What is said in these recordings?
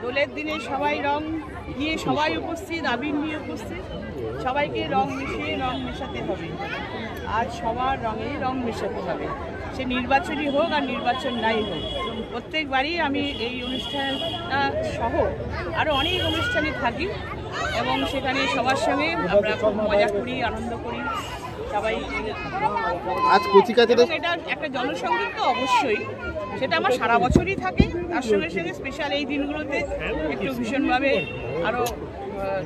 দোলের দিনে সবাই রং নিয়ে সবাই উপস্থিত, আবির নিয়ে উপস্থিত, সবাইকে রং মিশিয়ে রং মেশাতে হবে আর সবার রঙে রং মেশাতে হবে, সে নির্বাচনই হোক আর নির্বাচন নাই হোক। প্রত্যেকবারই আমি এই অনুষ্ঠানটা সহ আরও অনেক অনুষ্ঠানে থাকি এবং সেখানে সবার সঙ্গে আমরা খুব মজা করি, আনন্দ করি সবাই। আজ কচিকাচাদের এটা একটা জনসংগীত তো অবশ্যই, সেটা আমার সারা বছরই থাকে। তার সঙ্গে সঙ্গে স্পেশাল এই দিনগুলোতে একটু ভীষণভাবে আরও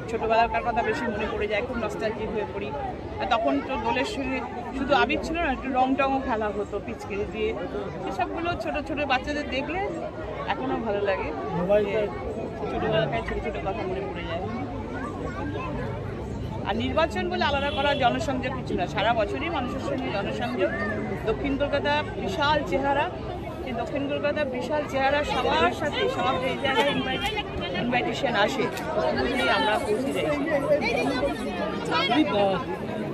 ছোটোবেলাকার কথা বেশি মনে পড়ে যায়, খুব নস্টালজিক হয়ে পড়ি। তখন তো দোলের সঙ্গে শুধু আবির ছিল না, একটু রং টংও খেলা হতো পিচকারি দিয়ে, সেসবগুলো ছোটো ছোটো বাচ্চাদের দেখলে এখনও ভালো লাগে। ছোটোবেলাকার ছোটো ছোটো কথা মনে পড়ে যায়। আর নির্বাচন বলে আলাদা করা জনসংযোগ কিছু না, সারা বছরই মানুষের সঙ্গে জনসংযোগ। দক্ষিণ কলকাতা বিশাল চেহারা, এই দক্ষিণ কলকাতা বিশাল চেহারা সবার সাথে সব যে জায়গায় ইনভাইটেশন আসে বুঝলেই আমরা পৌঁছে যাই।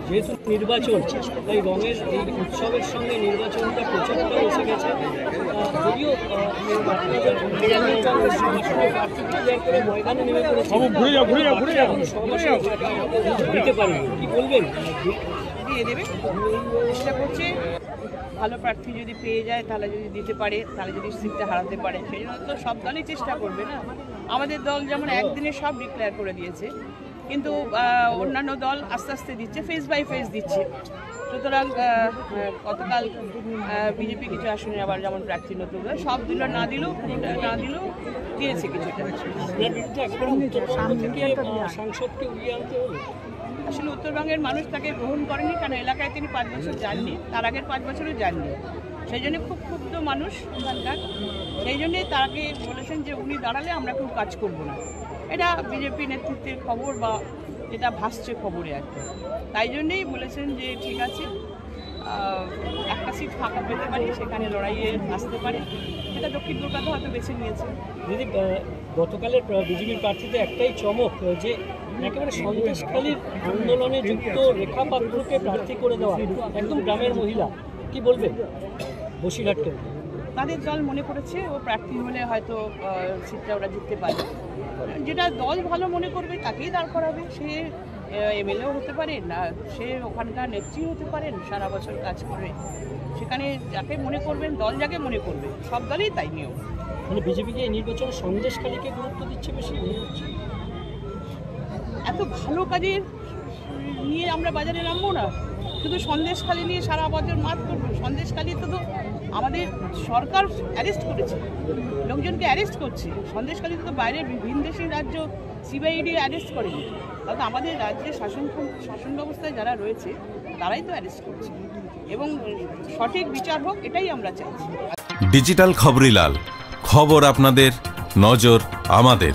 যেহেতু নির্বাচন, তাই রঙের এই উৎসবের সঙ্গে নির্বাচনটা প্রচারটা এসে গেছে। যদিও ময়দানে নেমে দিতে পারি, কি বলবেন? দিয়ে দেবে, চেষ্টা করছে। ভালো প্রার্থী যদি পেয়ে যায়, তাহলে যদি দিতে পারে, তাহলে যদি সিটটা হারাতে পারে, সেই জন্য তো সব দলই চেষ্টা করবে না। আমাদের দল যেমন একদিনে সব ডিক্লেয়ার করে দিয়েছে, কিন্তু অন্যান্য দল আস্তে আস্তে দিচ্ছে, ফেজ বাই ফেজ দিচ্ছে। সুতরাং গতকাল বিজেপি কিছু আসনে আবার যেমন প্রার্থী নতুন সব দিল, না দিলেও দিয়েছে কিছুটা। আসলে উত্তরবঙ্গের মানুষ তাকে গ্রহণ করেনি, কারণ এলাকায় তিনি 5 বছর যাননি, তার আগের 5 বছরও যাননি। সেই জন্য খুব ক্ষুব্ধ মানুষ ওখানকার, সেই জন্যে তাকে বলেছেন যে উনি দাঁড়ালে আমরা কেউ কাজ করব না। এটা বিজেপি নেতৃত্বের খবর বা যেটা ভাসছে খবরে একটা, তাই জন্যেই বলেছেন যে ঠিক আছে, একটা সিট ফাঁকা পেতে পারি, সেখানে লড়াইয়ে আসতে পারে, সেটা দক্ষিণ কলকাতা হয়তো বেছে নিয়েছে। দিদি, গতকালের বিজেপির প্রার্থীতে একটাই চমক, যে একেবারে সন্দেশখালীর আন্দোলনে যুক্ত রেখা পাত্রকে প্রার্থী করে দেওয়া, একদম গ্রামের মহিলা, কি বলবেন বসিরহাটকে? তাদের দল মনে করেছে ও প্রার্থী হলে হয়তো সিটটা ওরা জিততে পারে, যেটা দল ভালো মনে করবে তাকেই দাঁড় করাবে। সে এমএলএও হতে পারে না, সে ওখানকার নেত্রী হতে পারেন, সারা বছর কাজ করে, সেখানে যাকে মনে করবেন, দল যাকে মনে করবে, সব দলই তাই নিয়ম। মানে বিজেপিকে এই নির্বাচনে সন্দেশখালীকে গুরুত্ব দিচ্ছে বেশি মনে হচ্ছে। এত ভালো কাজের নিয়ে আমরা বাজারে নামবো না, শুধু সন্দেশখালী নিয়ে সারা বছর মাত করবো। সন্দেশখালী তো আমাদের সরকার অ্যারেস্ট করেছে, লোকজনকে অ্যারেস্ট করছে। সন্দেশখালীতে তো বাইরের ভিনদেশি রাজ্য সিবিআইডি অ্যারেস্ট করেনি, তাতে আমাদের রাজ্যের শাসন ব্যবস্থায় যারা রয়েছে তারাই তো অ্যারেস্ট করছে, এবং সঠিক বিচার হোক, এটাই আমরা চাইছি। ডিজিটাল খবরিলাল, খবর আপনাদের, নজর আমাদের।